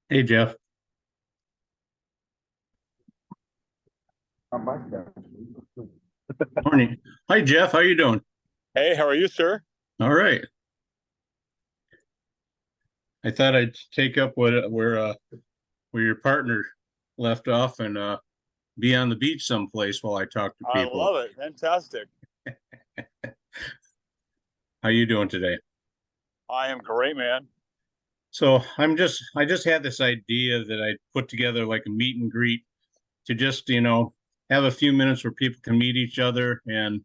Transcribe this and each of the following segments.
Hey Jeff. Morning. Hi Jeff, how you doing? Hey, how are you, sir? All right. I thought I'd take up where your partner left off and be on the beach someplace while I talk to I people. love it. Fantastic. How you doing today? I am great, man. So I just had this idea that I'd put together like a meet and greet to just, have a few minutes where people can meet each other and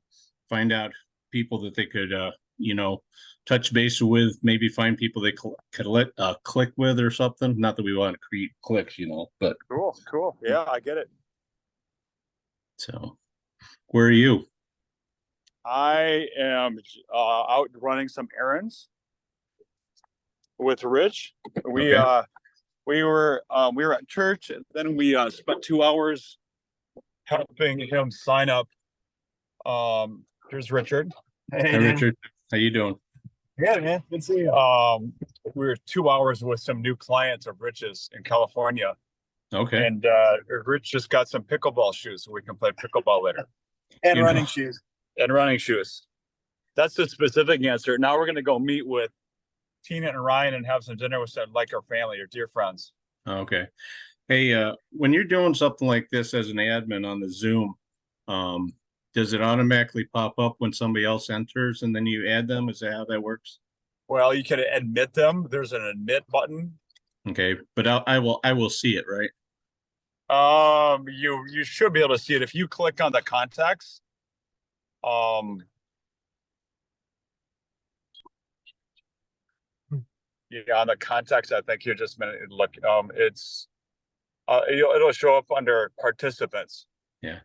find out people that they could, you know, touch base with, maybe find people they could click with or something. Not that we want to create clicks, but Cool, cool. Yeah, I get it. so where are you? I am out running some errands with Rich. We Okay. uh we were at church, and then we spent 2 hours helping him sign up. Here's Richard. Hi, Hey, dude. Richard. How you doing? Yeah, man. Good to see you. We were 2 hours with some new clients of Rich's in California. Okay. And Rich just got some pickleball shoes so we can play pickleball later. And You know, running shoes. And running shoes. That's the specific answer. Now we're going to go meet with Tina and Ryan and have some dinner with some like our family or dear friends. okay. Hey, when you're doing something like this as an admin on the Zoom, um, does it automatically pop up when somebody else enters and then you add them? Is that how that works? Well, you can admit them. There's an admit button. Okay, but I will see it, right? You should be able to see it if you click on the contacts. Um, yeah, on the contacts, I think you just look. It'll show up under participants. Yeah.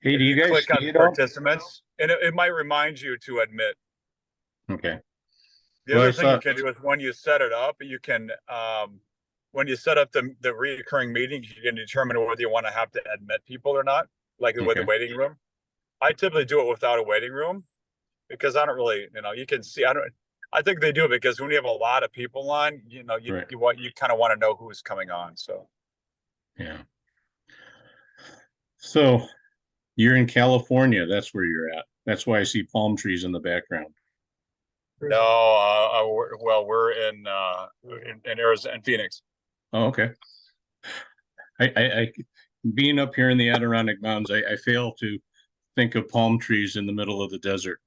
Hey, do If you you guys click on ski at all? participants, and it might remind you to admit. Okay. The Well, I other thing you saw. can do is when you set it up, you can when you set up the recurring meetings, you can determine whether you want to have to admit people or not, like with the Okay. waiting room. I typically do it without a waiting room because I don't really, you can see. I think they do it because when you have a lot of people on, Right. you kind of want to know who's coming on. So Yeah. So you're in California. That's where you're at. That's why I see palm trees in the background. no, well, we're in Arizona and Phoenix. Oh, okay. I being up here in the Adirondack Mountains, I fail to think of palm trees in the middle of the desert.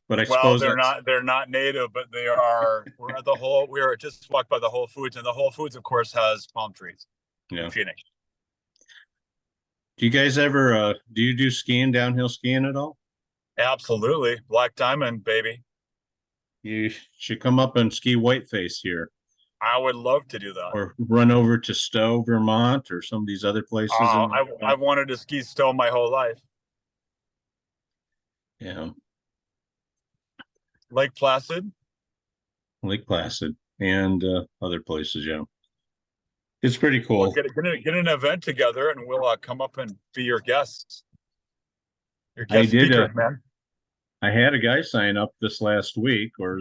But I Well, suppose that's they're not native, but they are. We're at the whole. We are just walked by the Whole Foods, and the Whole Foods, of course, has palm trees in yeah. Phoenix. Do you guys ever do you do skiing, downhill skiing at all? Absolutely, Black Diamond, baby. You should come up and ski Whiteface here, I would love to do that. or run over to Stowe, Vermont, or some of these other places in I've wanted to ski still my whole life. yeah, Lake Placid. Lake Placid and other places. Yeah, it's pretty We'll cool. get an event together, and we'll come up and be your guests, your I guest did. speakers, man. I had a guy sign up this last week or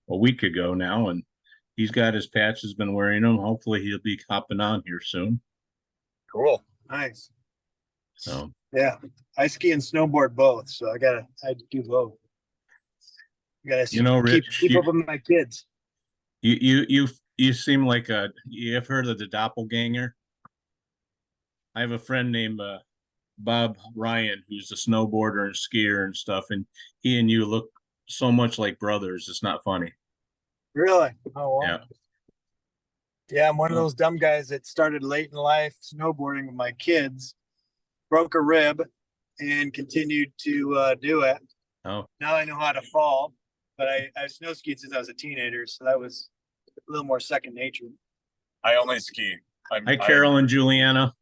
a week ago now, and he's got his patch. Has been wearing them. Hopefully, he'll be hopping on here soon. Cool. Nice. So Yeah. I ski and snowboard both, so I do both. I gotta Rich, keep up with my kids. you seem like you have heard of the doppelganger. I have a friend named Bob Ryan who's a snowboarder and skier and stuff, and he and you look so much like brothers. It's not funny. Really? Oh wow. Yeah. Yeah, I'm one of Oh, those dumb guys that started late in life snowboarding with my kids, broke a rib, and continued to do it. oh, Now I know how to fall, but I snow skied since I was a teenager, so that was a little more second nature. I only ski. hi, I'm Carol and Juliana.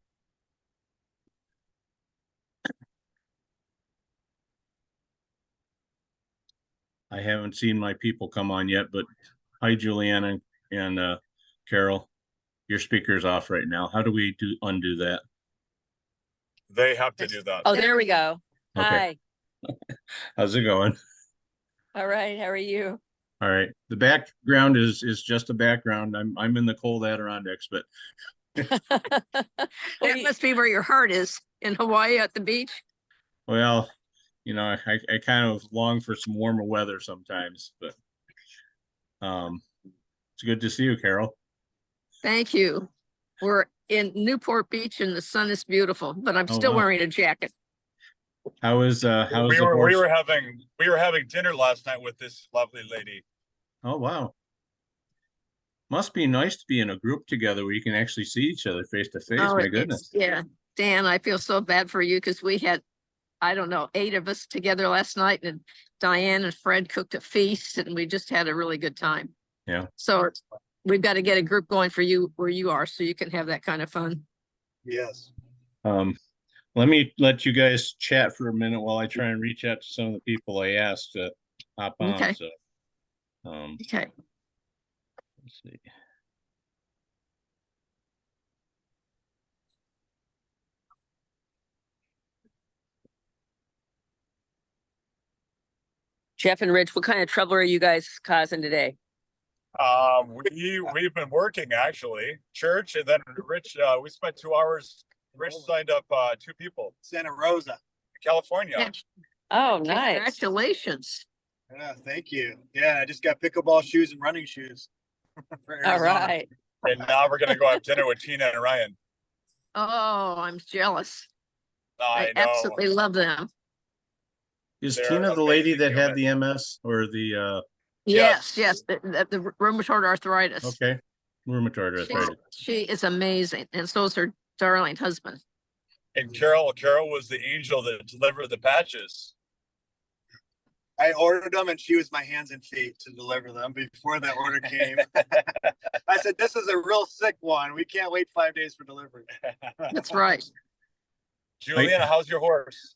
I haven't seen my people come on yet, but hi, Juliana and Carol. Your speaker's off right now. How do we undo that? They have to do that. Oh, there we go. Okay. Hi. How's it going? All right. How are you? All right. The background is just a background. I'm in the cold Adirondacks, but That must be where your heart is, in Hawaii at the beach. well, I kind of long for some warmer weather sometimes, but it's good to see you, Carol. Thank you. We're in Newport Beach and the sun is beautiful, but I'm Oh, still wow. wearing a jacket. How is the we horse? were having dinner last night with this lovely lady. Oh, wow. Must be nice to be in a group together where you can actually see each other face to face. Oh, My it's, goodness. yeah. Dan, I feel so bad for you because we had, I don't know, 8 of us together last night, and Diane and Fred cooked a feast and we just had a really good time. Yeah. So we've got to get a group going for you where you are so you can have that kind of fun. Yes. Let me let you guys chat for a minute while I try and reach out to some of the people I asked to hop on. Okay. So, Okay. let's see. Jeff and Rich, what kind of trouble are you guys causing today? We've been working actually, church, and then Rich. We spent 2 hours. Rich signed up 2 people, Santa Rosa. California. Yeah. Oh, nice. Congratulations. Yeah, thank you. Yeah, I just got pickleball shoes and running shoes. for All Arizona. right. And now we're gonna go have dinner with Tina and Ryan. Oh, I'm jealous. I know. Absolutely love them. Is They're Tina the lady amazing that had the human. MS or the Yes, Yes. yes, the rheumatoid arthritis. okay, rheumatoid arthritis? She is amazing, and so is her darling husband. And Carol was the angel that delivered the patches. I ordered them and she was my hands and feet to deliver them before the order came. I said, this is a real sick one. We can't wait 5 days for delivery. That's right. Juliana, how's your horse?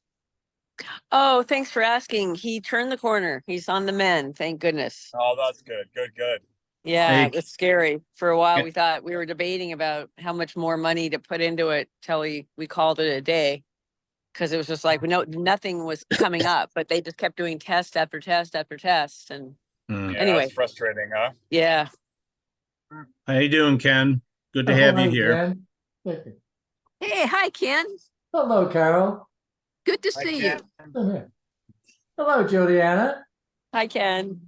Oh, thanks for asking. He turned the corner. He's on the mend. Thank goodness. Oh, that's good. Good. Yeah, Hey. it was scary. For a while, Yeah. we thought we were debating about how much more money to put into it till we called it a day. Because it was just like, nothing was coming up, but they just kept doing test after test after test. And Hmm. Yeah, Anyway. that's frustrating, huh? yeah, How you doing, Ken? Good to have you here. Ken. Thank you. Hey, hi, Ken. Hello, Carol. Good to I see you. can't. Come here. Hello, Juliana. hi, Ken.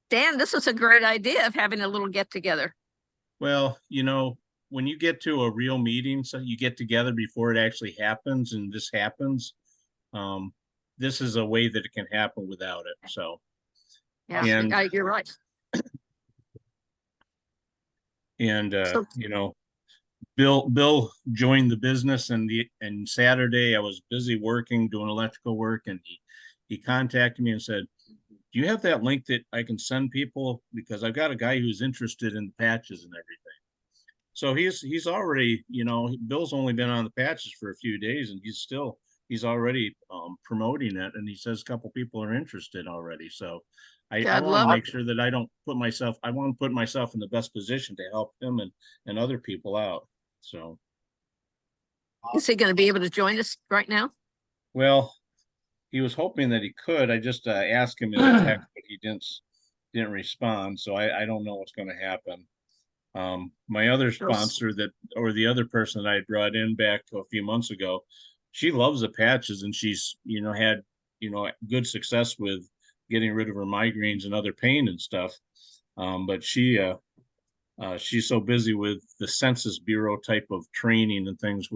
Dan, this is a great idea of having a little get together. Well, when you get to a real meeting, so you get together before it actually happens, and this happens. This is a way that it can happen without it. So, Yeah, And- you're right. and So- Bill joined the business, and Saturday I was busy working, doing electrical work, and he contacted me and said, "Do you have that link that I can send people? Because I've got a guy who's interested in the patches and everything." So he's already, Bill's only been on the patches for a few days, and he's already promoting it, and he says a couple people are interested already. So I God want love to it. make sure that I want to put myself in the best position to help him and other people out. So, Is he going to be able to join us right now? well, he was hoping that he could. I just asked him in a text, but he didn't respond. So I don't know what's going to happen. My other sponsor or the other person that I brought in back a few months ago, she loves the patches, and she's, had, good success with getting rid of her migraines and other pain and stuff. But she's so busy with the Census Bureau type of training and things.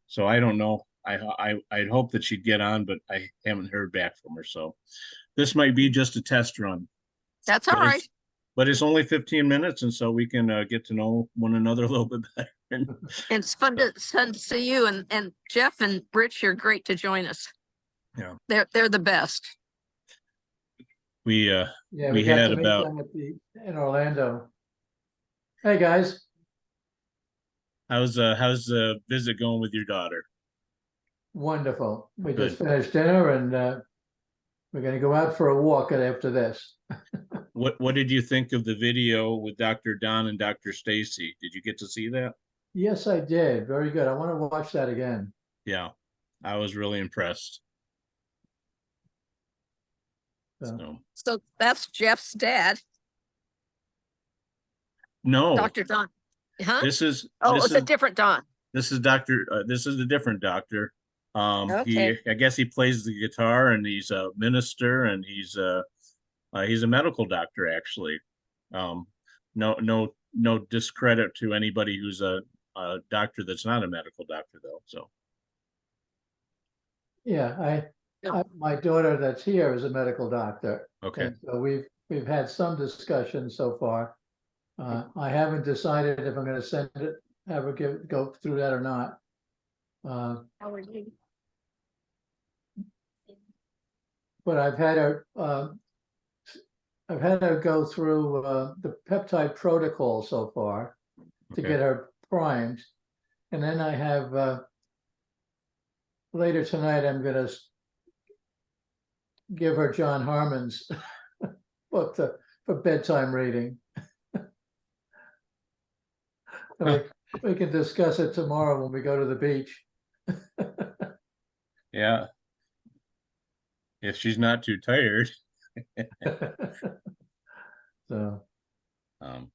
So I don't know. I'd hope that she'd get on, but I haven't heard back from her. So this might be just a test run. That's all But right. But it's only 15 minutes, and so we can get to know one another a little bit better. And it's fun to see you, and Jeff and Rich, you're great to join us. Yeah. They're the best. We Yeah, We got had to meet about- them in Orlando. Hey, guys. how's the visit going with your daughter? Wonderful. We just Good. finished dinner and we're going to go out for a walk after this. What did you think of the video with Dr. Don and Dr. Stacy? Did you get to see that? Yes, I did. Very good. I want to watch that again. Yeah, I was really impressed. So, So that's Jeff's dad, no, Dr. Don. Huh? this is, Oh, this it's a is, different Don. this is this is a different doctor. Okay. I guess he plays the guitar and he's a minister and he's a medical doctor actually. Um, no discredit to anybody who's a doctor that's not a medical doctor though. So, Yeah, my daughter that's here is a medical doctor. okay. And so we've had some discussion so far. I haven't decided if I'm gonna send it, have her go through that or not. How are you? But I've had her go through the peptide protocol so far to Okay. get her primed. And then I have later tonight, I'm gonna give her John Harmon's book for bedtime reading. And we can discuss it tomorrow when we go to the beach. Yeah. If she's not too tired. So, Um,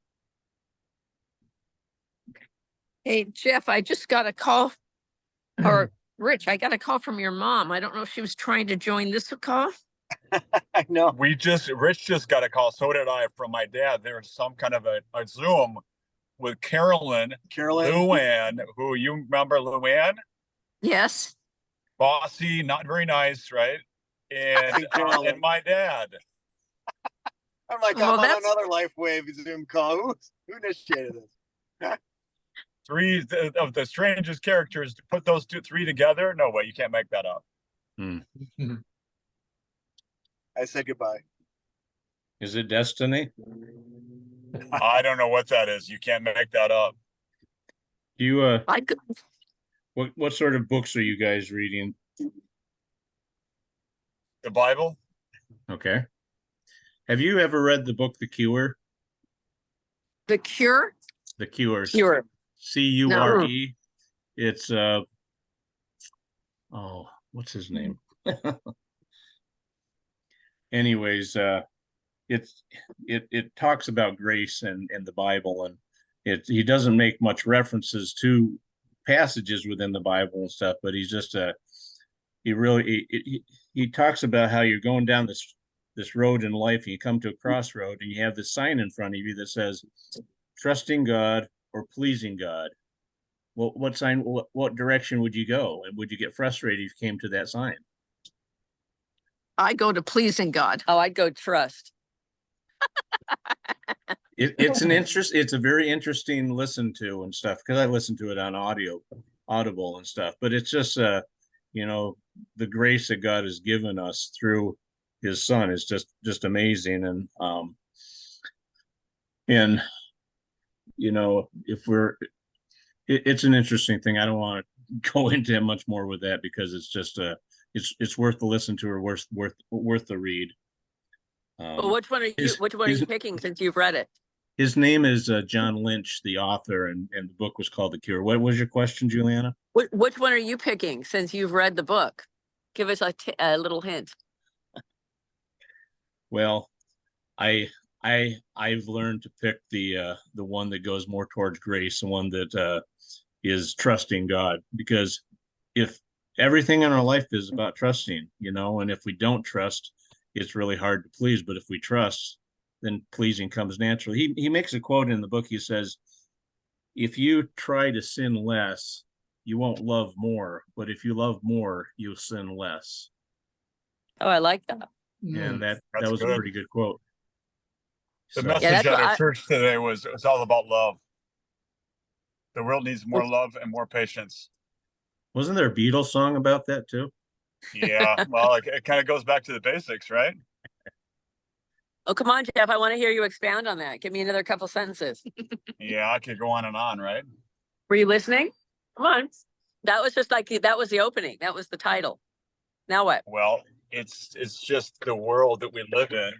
Hey, Jeff, I just got a call, or Rich, I got a call from your mom. I don't know if she was trying to join this call. I know. Rich just got a call. So did I from my dad. There was some kind of a Zoom with Carolyn Luann, who you remember Luann? Yes. Bossy, not very nice, right? And my dad. I'm like, Well, I'm on that's- another LifeWave Zoom call. Who initiated this? Three of the strangest characters. To put those three together, no way, you can't make that up. I said goodbye. is it destiny? I don't know what that is. You can't make that up. Do you I could, what sort of books are you guys reading? The Bible? Okay. Have you ever read the book The Cure? The Cure? The Cure. Cure. Cure. It's what's his name? Anyways, it talks about grace and the Bible, and he doesn't make much references to passages within the Bible and stuff, but he's just he talks about how you're going down this road in life and you come to a crossroad and you have this sign in front of you that says trusting God or pleasing God. Well, what direction would you go? And would you get frustrated if you came to that sign? I go to pleasing God. Oh, I'd go trust. It's a very interesting listen to and stuff, because I listen to it on Audible and stuff, but it's just the grace that God has given us through his son is just amazing. And if it's an interesting thing. I don't want to go into much more with that because it's just it's worth the listen to or worth the read. Well, which one are you picking since you've read it? His name is John Lynch, the author, and the book was called The Cure. What was your question, Juliana? Which one are you picking since you've read the book? Give us a little hint. Well, I've learned to pick the one that goes more towards grace, the one that is trusting God, because if everything in our life is about trusting, and if we don't trust, it's really hard to please. But if we trust, then pleasing comes naturally. He makes a quote in the book. He says, if you try to sin less, you won't love more, but if you love more, you'll sin less. Oh, I like that. And that That's was good. a pretty good quote. The So, message at our church today was all about love. The world needs more love and more patience. wasn't there a Beatles song about that too? Yeah, well, it kind of goes back to the basics, right? Oh, come on, Jeff. I want to hear you expound on that. Give me another couple sentences. Yeah, I could go on and on, right? Were you listening? Come on. That was just that was the opening. That was the title. Now what? Well, it's just the world that we live in.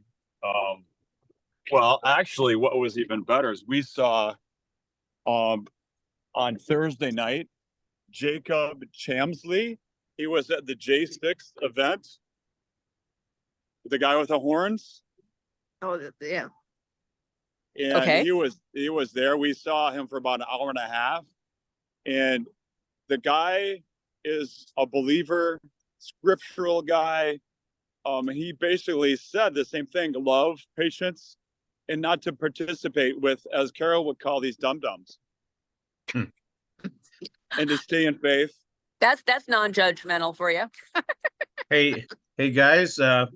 Well, actually, what was even better is we saw on Thursday night, Jacob Chamsley. He was at the J6 event. the guy with the horns. Oh, yeah. And Okay. he was there. We saw him for about an hour and a half. And the guy is a believer, scriptural guy. He basically said the same thing: love, patience, and not to participate with, as Carol would call, these dum-dums. Hmm. And to stay in faith. That's non-judgmental for you. Hey, hey, guys, the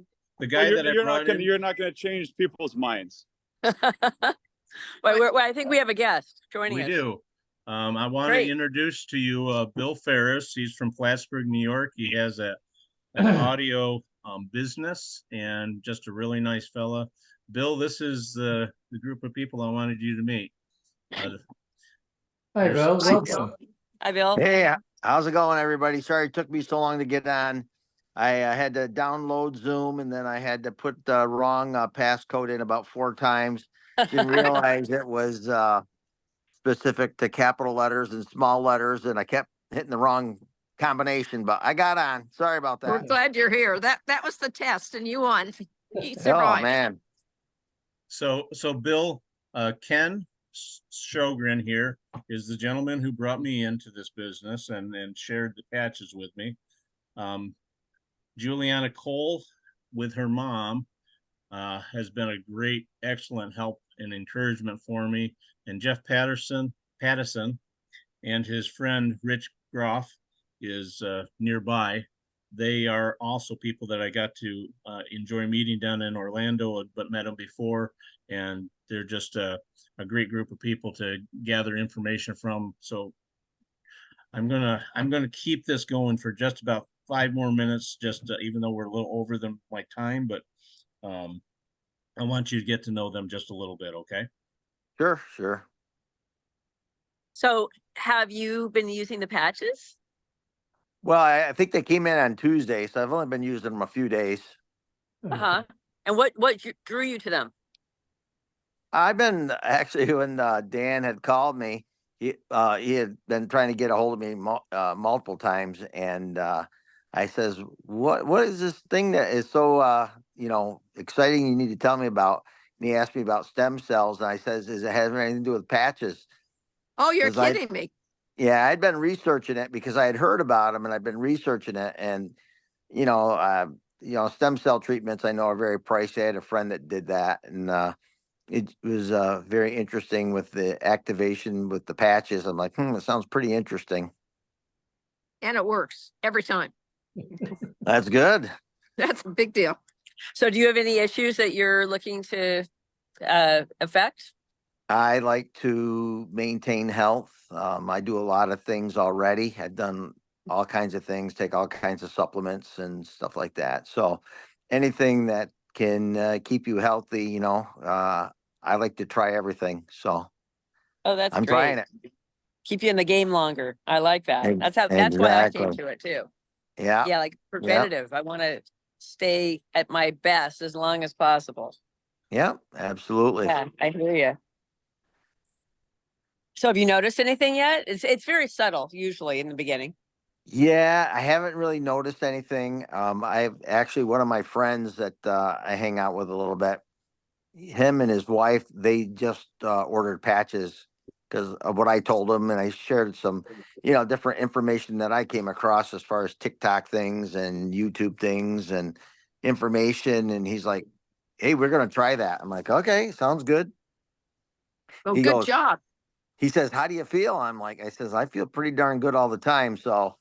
guy that I brought in, You're not gonna change people's minds. Well, I think we have a guest joining we us. do. I want to Great. introduce to you, Bill Ferris. He's from Plattsburgh, New York. He has an audio business and just a really nice fella. Bill, this is the group of people I wanted you to meet. Hi, Bill. Hi, Bill. Welcome. Hi, Bill. Hey, how's it going, everybody? Sorry it took me so long to get on. I had to download Zoom and then I had to put the wrong passcode in about 4 times. Didn't realize it was specific to capital letters and small letters, and I kept hitting the wrong combination, but I got on. Sorry about We're that. glad you're here. That was the test and you won. You Oh, survived. man. So Bill, Ken Sjogren here is the gentleman who brought me into this business and shared the patches with me. Juliana Cole with her mom has been a great, excellent help and encouragement for me. And Jeff Pattison and his friend Rich Groff is nearby. They are also people that I got to enjoy meeting down in Orlando, but met them before, and they're just a great group of people to gather information from. So I'm gonna keep this going for just about 5 more minutes, just even though we're a little over my time, but I want you to get to know them just a little bit, okay? Sure, sure. So have you been using the patches? Well, I think they came in on Tuesday, so I've only been using them a few days. Uh-huh. And what drew you to them? I've been actually, when Dan had called me, he had been trying to get a hold of me multiple times, and I says, "What is this thing that is so exciting? You need to tell me about." And he asked me about stem cells, and I says, "Does it have anything to do with patches?" Oh, you're 'Cause kidding me. Yeah, I'd been researching it because I had heard about them, and I've been researching it, and stem cell treatments I know are very pricey. I had a friend that did that, and it was very interesting with the activation with the patches. I'm like, it sounds pretty interesting. And it works every time. That's good. That's a big deal. So do you have any issues that you're looking to affect? I like to maintain health. I do a lot of things already. I've done all kinds of things, take all kinds of supplements and stuff like that. So anything that can keep you healthy, I like to try everything. So Oh, that's I'm great. trying it. Keep you in the game longer. I like that. Ex- That's why I came exactly. to it too. Yeah. Yeah, like preventative. I want to stay at my best as long as possible. Yeah, absolutely. Yeah, I hear you. So have you noticed anything yet? It's very subtle usually in the beginning. Yeah, I haven't really noticed anything. I've actually, one of my friends that I hang out with a little bit, him and his wife, they just ordered patches because of what I told them, and I shared some, different information that I came across as far as TikTok things and YouTube things and information. And he's like, "Hey, we're gonna try that." I'm like, "Okay, sounds good." Well, He good goes, job. He says, "How do you feel?" I says, "I feel pretty darn good all the time." So,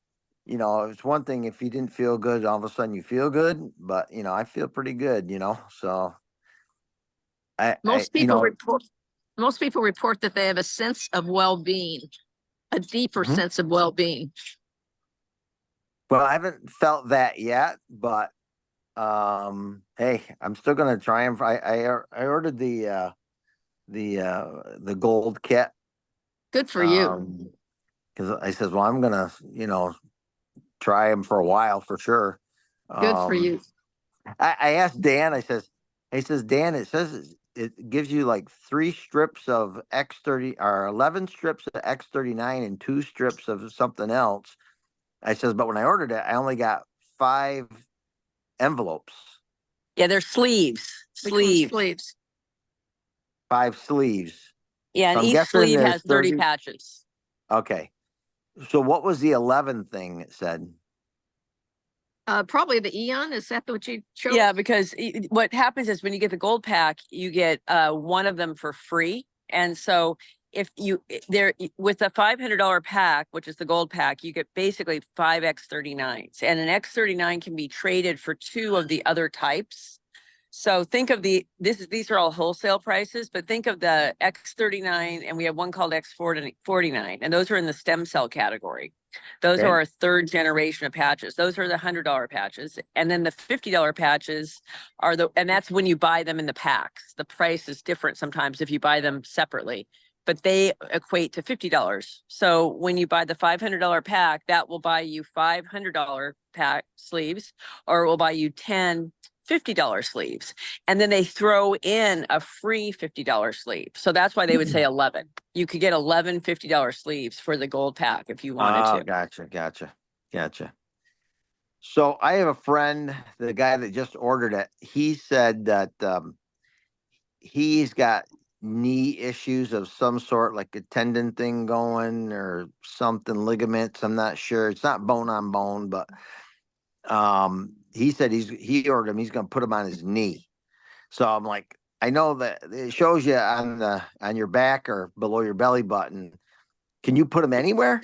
it's one thing if you didn't feel good, all of a sudden you feel good, but I feel pretty good, so Most people report that they have a sense of well-being, a deeper Mhm. sense of well-being. well, I haven't felt that yet, but hey, I'm still gonna try and I ordered the gold kit. Good for you. Because I says, well, I'm gonna, try them for a while for sure. Good for you. I asked Dan, he says, Dan, it says it gives you like 3 strips of X30 or 11 strips of X39 and 2 strips of something else. I says, but when I ordered it, I only got 5 envelopes. Yeah, they're sleeves, We call them sleeves. Sleeves. 5 sleeves. Yeah, So and I'm each guessing sleeve there's has 30 30 patches. Okay. So what was the 11th thing it said? Probably the Eon, is that what you chose? Yeah, because what happens is when you get the gold pack, you get one of them for free. And so if you with a $500 pack, which is the gold pack, you get basically 5 X39s, and an X39 can be traded for 2 of the other types. So think of these are all wholesale prices, but think of the X39, and we have one called X49, and those are in the stem cell category. Those Okay. are our 3rd generation of patches. Those are the $100 patches. And then the $50 patches are and that's when you buy them in the packs. The price is different sometimes if you buy them separately, but they equate to $50. So when you buy the $500 pack, that will buy you $500 pack sleeves, or it will buy you 10 $50 sleeves. And then they throw in a free $50 sleeve. So that's why they would say 11. You could get 11 $50 sleeves for the gold pack if you wanted Oh, to. gotcha. So I have a friend, the guy that just ordered it. He said that he's got knee issues of some sort, like a tendon thing going or something, ligaments. I'm not sure. It's not bone on bone, but he said he ordered him. He's going to put him on his knee. So I'm like, I know that it shows you on your back or below your belly button. Can you put them anywhere?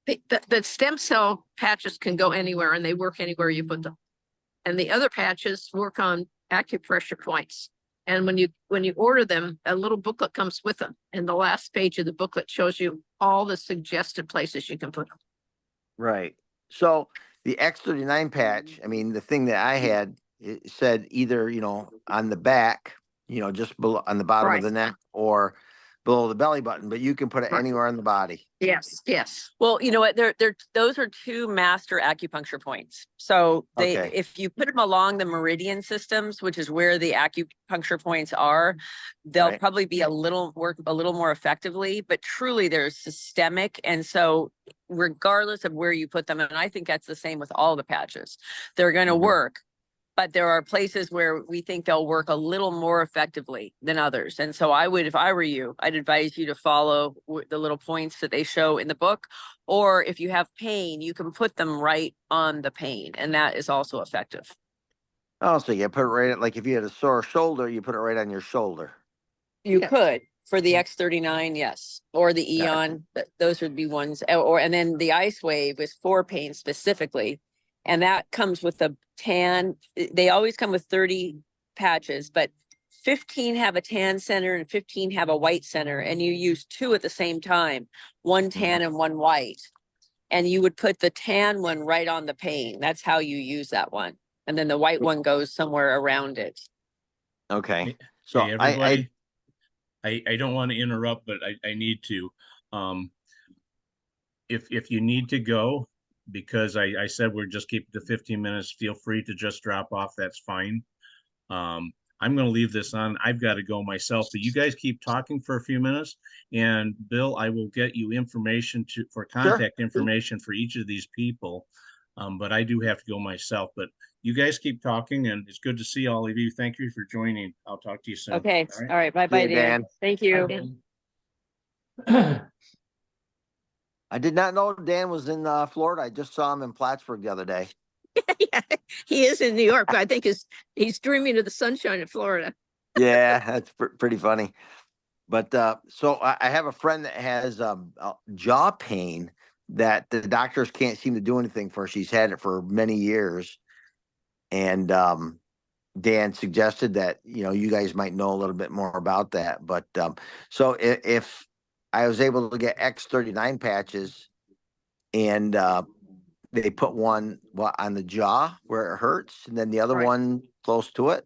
The stem cell patches can go anywhere and they work anywhere you put them. And the other patches work on acupressure points. And when you order them, a little booklet comes with them. And the last page of the booklet shows you all the suggested places you can put them. Right. So the X39 patch, I mean, the thing that I had, it said either, on the back, just below on the bottom of Right. the neck or below the belly button, but you can put it Right. anywhere on the body. Yes. Well, you know what? Those are 2 master acupuncture points. So Okay. if you put them along the meridian systems, which is where the acupuncture points are, they'll Right. probably be work a little more effectively. But truly, they're systemic, and so regardless of where you put them, and I think that's the same with all the patches, they're going to Mhm. work. But there are places where we think they'll work a little more effectively than others. And so if I were you, I'd advise you to follow the little points that they show in the book. Or if you have pain, you can put them right on the pain. And that is also effective. Oh, so you put it right, like if you had a sore shoulder, you put it right on your shoulder. You Yes. could for the X39, yes. Or the Gotcha. Eon, those would be ones. And then the Ice Wave is for pain specifically. And that comes with the tan. They always come with 30 patches, but 15 have a tan center and 15 have a white center. And you use 2 at the same time, one tan and one white. And you would put the tan one right on the pain. That's how you use that one. And then the white one goes somewhere around it. Okay. So Hey, everybody, I don't want to interrupt, but I need to. If you need to go, because I said we're just keeping to 15 minutes, feel free to just drop off. That's fine. I'm going to leave this on. I've got to go myself, but you guys keep talking for a few minutes, and Bill, I will get you information for contact information for each of these people. But I do have to go myself, but you guys keep talking, and it's good to see all of you. Thank you for joining. I'll talk to you soon. Okay. All right. All right. Bye-bye, See you, Dan. Dan. Thank you. I did not know Dan was in Florida. I just saw him in Plattsburgh the other day. Yeah, he is in New York, but I think he's dreaming of the sunshine in Florida. Yeah, that's pretty funny. But so I have a friend that has jaw pain that the doctors can't seem to do anything for. She's had it for many years. And Dan suggested that, you guys might know a little bit more about that. But so if I was able to get X39 patches and they put one on the jaw where it hurts and then the other Right. one close to it.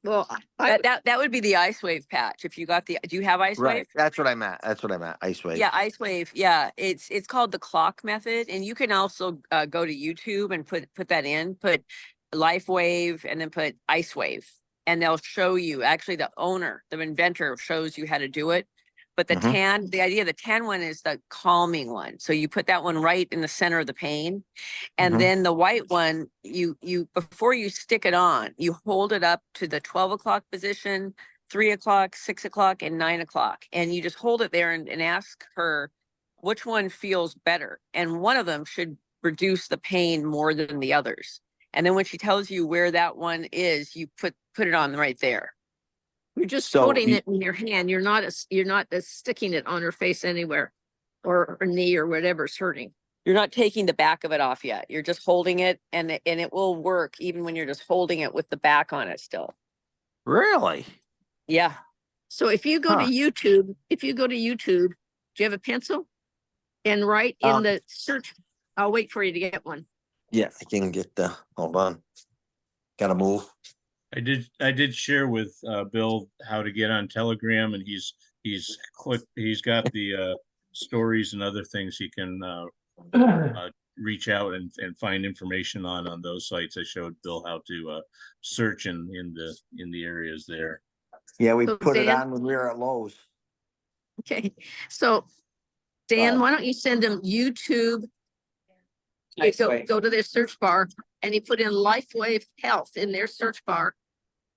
Well, That would be the Ice Wave patch. If you got do you have Ice Right. Wave? That's what I meant. Ice Wave. Yeah, Ice Wave. Yeah, it's called the clock method, and you can also go to YouTube and put that in. Put Life Wave and then put Ice Wave, and they'll show you. Actually, the inventor shows you how to do it. But the Mhm. the idea of the tan one is the calming one. So you put that one right in the center of the pain. And Mhm. then the white one, before you stick it on, you hold it up to the 12 o'clock position, 3 o'clock, 6 o'clock, and 9 o'clock. And you just hold it there and ask her which one feels better. And one of them should reduce the pain more than the others. And then when she tells you where that one is, you put it on right there. You're just So holding y- it in your hand. You're not, sticking it on her face anywhere or her knee or whatever's hurting. You're not taking the back of it off yet. You're just holding it, and it will work even when you're just holding it with the back on it still. Really? Yeah. So if you go to Huh. YouTube, do you have a pencil? And write in Um, the search, I'll wait for you to get one. Yeah, I can get the, hold on. Gotta move. I did share with Bill how to get on Telegram, and he's got the stories and other things he can reach out and find information on those sites. I showed Bill how to search in the areas there. Yeah, we So put it Dan- on when we were at Lowe's. Okay, so Dan, why don't you send them YouTube? Go to their search bar and you put in LifeWave Health in their search bar.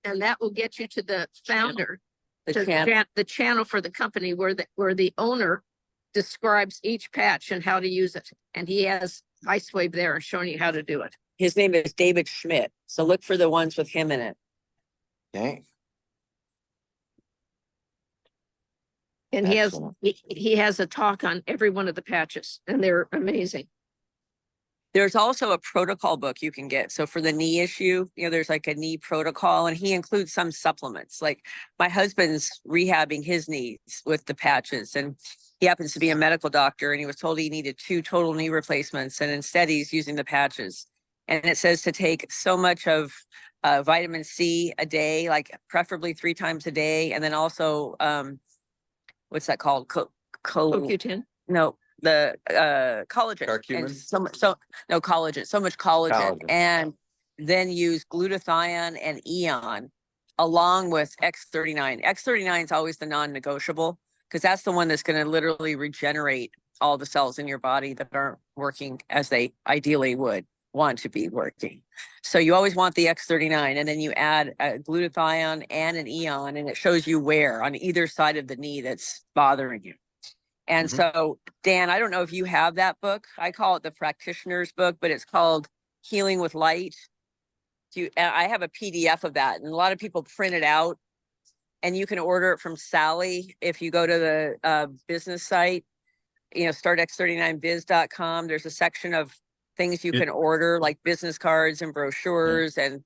And that will get you to the founder, the channel for the company where the owner describes each patch and how to use it. And he has IceWave there and showing you how to do it. His name is David Schmidt. So look for the ones with him in it. Okay. And Excellent. he has a talk on every one of the patches and they're amazing. There's also a protocol book you can get. So for the knee issue, there's like a knee protocol, and he includes some supplements. Like my husband's rehabbing his knees with the patches, and he happens to be a medical doctor, and he was told he needed 2 total knee replacements, and instead he's using the patches. And it says to take so much of vitamin C a day, like preferably 3 times a day, and then also what's that called? CoQ10. No, the collagen. Curcumin? And no collagen, so much collagen. Collagen. And then use glutathione and Eon along with X39. X39 is always the non-negotiable because that's the one that's going to literally regenerate all the cells in your body that aren't working as they ideally would want to be working. So you always want the X39, and then you add a glutathione and an Eon, and it shows you where on either side of the knee that's bothering you. And so, Dan, I don't know if you have that book. I call it the practitioner's book, but it's called Healing with Light. I have a PDF of that, and a lot of people print it out, and you can order it from Sally. If you go to the business site, startx39biz.com, there's a section of things you can order, like business cards and brochures, and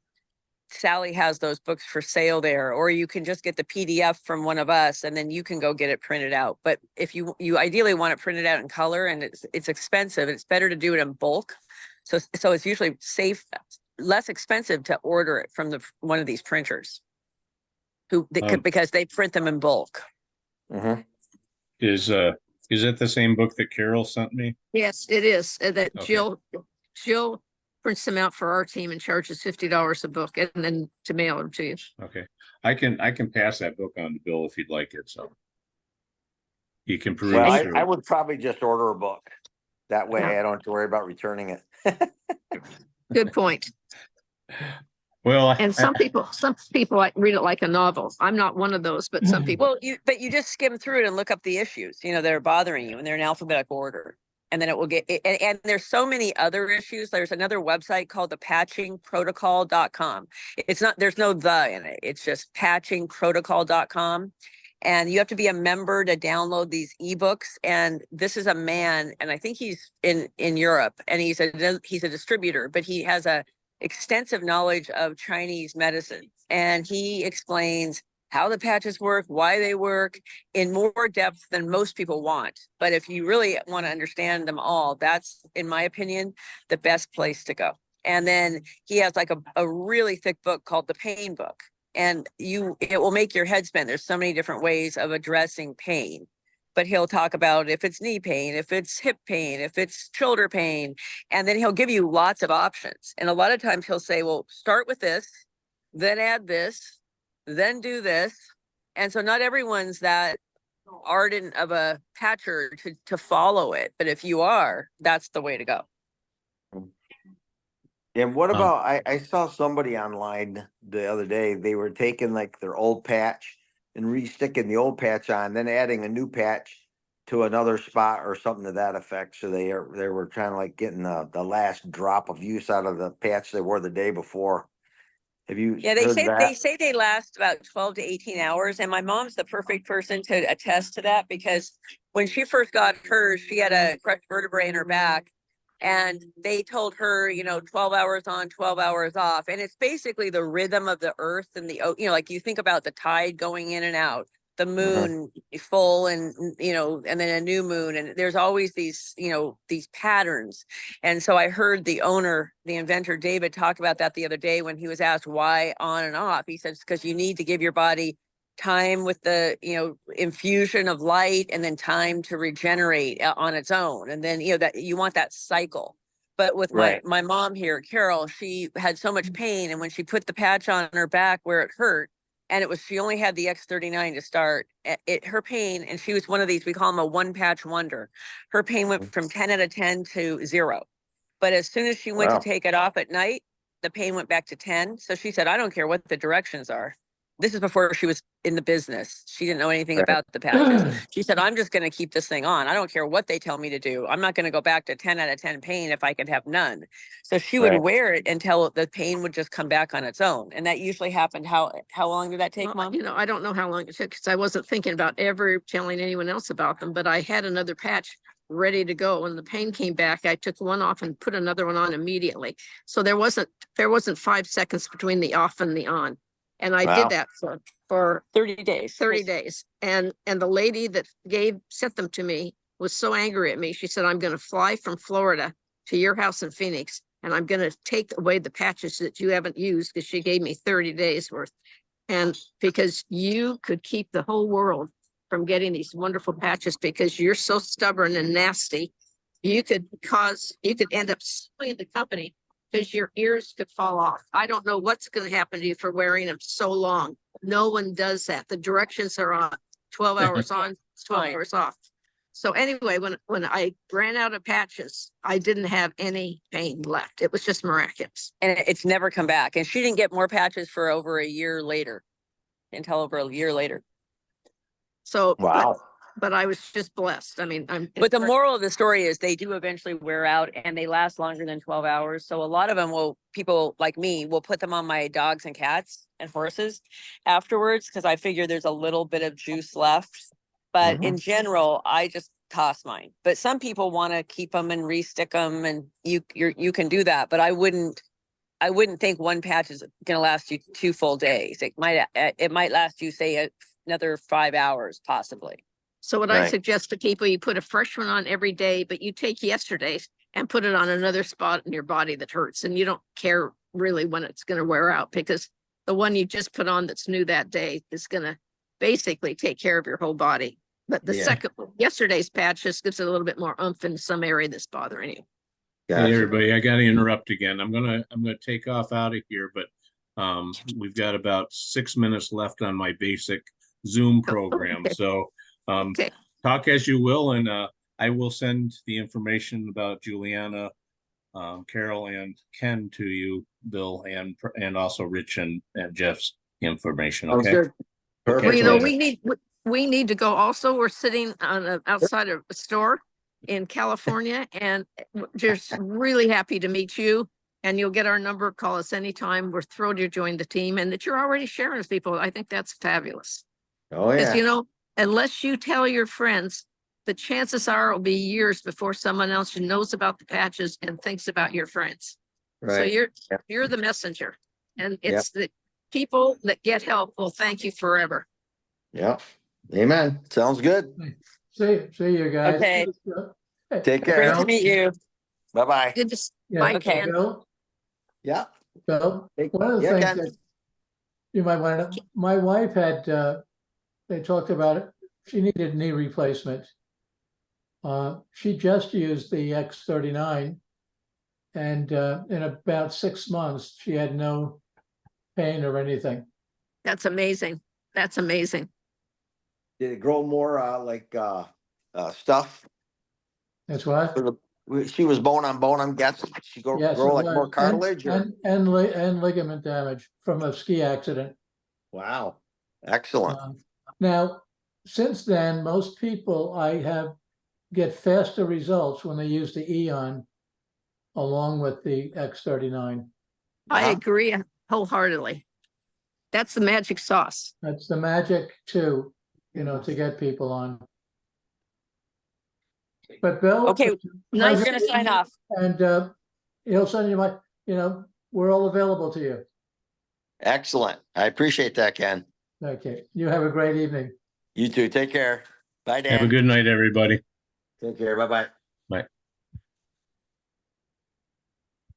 Sally has those books for sale there, or you can just get the PDF from one of us and then you can go get it printed out. But if you ideally want it printed out in color, and it's expensive, it's better to do it in bulk. So it's usually less expensive to order it from one of these printers because they print them in bulk. Mhm. Is it the same book that Carol sent me? Yes, it is. That Okay. Jill prints them out for our team and charges $50 a book and then to mail them to you. Okay. I can pass that book on to Bill if he'd like it, so he can peruse Well, through I it. would probably just order a book. That way Yeah. I don't have to worry about returning it. Good point. Well, And some people like read it like a novel. I'm not one of those, but some people. Well, you just skim through it and look up the issues, that are bothering you, and they're in alphabetical order. And then it will get, and there's so many other issues. There's another website called the patchingprotocol.com. There's no the in it. It's just patchingprotocol.com. And you have to be a member to download these ebooks. And this is a man, and I think he's in Europe, and he's a distributor, but he has a extensive knowledge of Chinese medicine. And he explains how the patches work, why they work in more depth than most people want. But if you really want to understand them all, that's, in my opinion, the best place to go. And then he has like a really thick book called the Pain Book. And it will make your head spin. There's so many different ways of addressing pain. But he'll talk about if it's knee pain, if it's hip pain, if it's shoulder pain, and then he'll give you lots of options. And a lot of times he'll say, well, start with this, then add this, then do this. And so not everyone's that ardent of a patcher to follow it, but if you are, that's the way to go. And what Um, about, I saw somebody online the other day, they were taking like their old patch and re-sticking the old patch on, then adding a new patch to another spot or something to that effect. So they were trying to like getting the last drop of use out of the patch they wore the day before. Have you Yeah, heard they that? say they last about 12 to 18 hours. And my mom's the perfect person to attest to that, because when she first got hers, she had a crushed vertebrae in her back. And they told her, 12 hours on, 12 hours off. And it's basically the rhythm of the earth and like you think about the tide going in and out, the moon full and, and then a new moon. And there's always these patterns. And so I heard the owner, the inventor, David, talk about that the other day when he was asked why on and off. He says, because you need to give your body time with the, infusion of light, and then time to regenerate on its own. And then, that you want that cycle. But with Right. my mom here, Carol, she had so much pain. And when she put the patch on her back where it hurt, and she only had the X39 to start, her pain, and she was one of these, we call them a one patch wonder. Her pain went from 10 out of 10 to 0. But as soon as she went to Wow. take it off at night, the pain went back to 10. So she said, I don't care what the directions are. This is before she was in the business. She didn't know anything Right. about the patches. She said, I'm just going to keep this thing on. I don't care what they tell me to do. I'm not going to go back to 10 out of 10 pain if I could have none. So she would Right. wear it until the pain would just come back on its own. And that usually happened. How long did that take, Well, Mom? I don't know how long it took because I wasn't thinking about ever telling anyone else about them, but I had another patch ready to go. When the pain came back, I took one off and put another one on immediately. So there wasn't 5 seconds between the off and the on. And I Wow. did that for 30 days. 30 days. And the lady that sent them to me was so angry at me. She said, I'm going to fly from Florida to your house in Phoenix, and I'm going to take away the patches that you haven't used, because she gave me 30 days worth. And because you could keep the whole world from getting these wonderful patches, because you're so stubborn and nasty, you could end up suing the company because your ears could fall off. I don't know what's going to happen to you for wearing them so long. No one does that. The directions are on 12 hours on, 12 Fine. hours off. So anyway, when I ran out of patches, I didn't have any pain left. It was just miraculous. And it's never come back. And she didn't get more patches for over a year later, until over a year later. So, Wow. but I was just blessed. I mean, But the moral of the story is they do eventually wear out, and they last longer than 12 hours. So a lot of them people like me will put them on my dogs and cats and horses afterwards, because I figure there's a little bit of juice left. But in general, I just toss mine. But some people want to keep them and re-stick them, and you can do that. But I wouldn't think one patch is going to last you 2 full days. It might last you, say, another 5 hours, possibly. So what I Right. suggest to people, you put a fresh one on every day, but you take yesterday's and put it on another spot in your body that hurts. And you don't care really when it's going to wear out, because the one you just put on that's new that day is going to basically take care of your whole body. But the Yeah. yesterday's patch just gives it a little bit more oomph in some area that's bothering you. Hey, Gotcha. everybody, I gotta interrupt again. I'm gonna take off out of here, but we've got about 6 minutes left on my basic Zoom program. okay. So Okay. talk as you will, and I will send the information about Juliana, Carol, and Ken to you, Bill, and also Rich and Jeff's information. Sounds Okay. good. Perfect. Well, you know, Later. we need to go also. We're sitting on outside of a store in California, and just really happy to meet you. And you'll get our number. Call us anytime. We're thrilled you joined the team, and that you're already sharing with people. I think that's fabulous. Oh, Because, yeah. unless you tell your friends, the chances are it'll be years before someone else knows about the patches and thinks about your friends. So Right. you're the messenger, and Yep. it's the people that get help will thank you forever. Yep. Amen. Sounds good. See you guys. Okay. Hey, Take care. Great to Bill? meet you. Bye-bye. Good to s- Yeah, Bye, Okay. Ken. Bill, Yeah. Bill, Hey, one of the yeah, things Ken. that you might want to, my wife had, they talked about it. She needed knee replacement. She just used the X39, and in about 6 months, she had no pain or anything. That's amazing. That's amazing. Did it grow more, stuff? That's what? She was bone on bone, I'm guessing. She Yes, grow it like more was. cartilage or? And ligament damage from a ski accident. Wow, excellent. Now, since then, most people get faster results when they use the Eon along with the X39. I Uh-huh. agree wholeheartedly. That's the magic sauce. That's the magic too, to get people on. But Bill. Okay, Nice. we're gonna sign off. And he'll send you we're all available to you. Excellent. I appreciate that, Ken. Okay, you have a great evening. You too. Take care. Bye, Dan. Have a good night, everybody. Take care. Bye-bye.